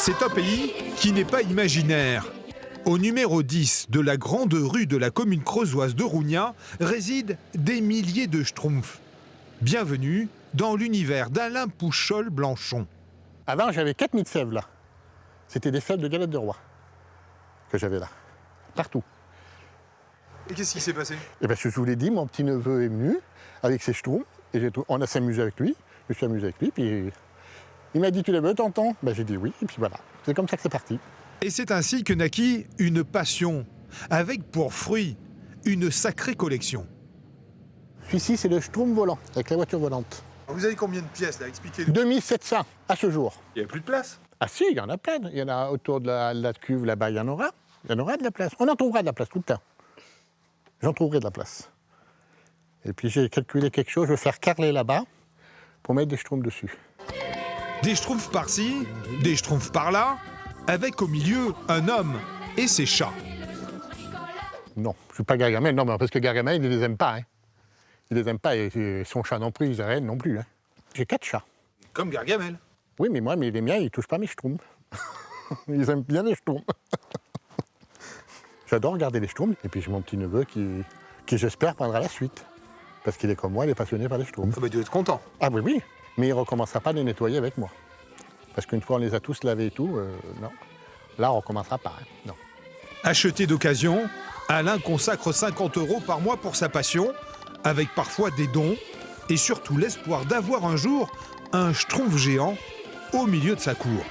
C'est un pays qui n'est pas imaginaire. Au numéro 10 de la grande rue de la commune creusoise de Rougna résident des milliers de schtroumpfs. Bienvenue dans l'univers d'Alain Pouchol-Blanchon. Avant, j'avais 4000 sèves là. C'était des sèves de galette de roi que j'avais là, partout. Et qu'est-ce qui s'est passé? Et bien, je vous l'ai dit, mon petit-neveu est venu avec ses schtroumpfs, et on a s'amusé avec lui, je me suis amusé avec lui, puis il m'a dit « Tu les veux, tonton ?» Ben, j'ai dit oui, et puis voilà. C'est comme ça que c'est parti. Et c'est ainsi que naquit une passion, avec pour fruit une sacrée collection. Celui-ci, c'est le schtroumpf volant, avec la voiture volante. Vous avez combien de pièces là? Expliquez-nous. 2700 à ce jour. Il n'y a plus de place. Ah si, il y en a plein. Il y en a autour de la cuve là-bas, il y en aura. Il y en aura de la place. On en trouvera de la place tout le temps. J'en trouverai de la place. Et puis j'ai calculé quelque chose, je vais faire carreler là-bas pour mettre des schtroumpfs dessus. Des schtroumpfs par-ci, des schtroumpfs par-là, avec au milieu un homme et ses chats. Non, je ne suis pas Gargamel, non, mais parce que Gargamel, il ne les aime pas. Hein. Il les aime pas, et son chat non plus, Israël non plus. Hein. J'ai 4 chats. Comme Gargamel. Oui, mais moi, les miens, ils ne touchent pas mes schtroumpfs. Ils aiment bien les schtroumpfs. J'adore regarder les schtroumpfs, et puis j'ai mon petit-neveu qui j'espère, prendra la suite. Parce qu'il est comme moi, il est passionné par les schtroumpfs. Ah bah, il doit être content. Ah oui, oui, mais il ne recommencera pas de les nettoyer avec moi. Parce qu'une fois on les a tous lavés et tout, non. Là, on ne recommencera pas, hein. Non. Acheté d'occasion, Alain consacre 50 € par mois pour sa passion, avec parfois des dons, et surtout l'espoir d'avoir un jour un schtroumpf géant au milieu de sa cour.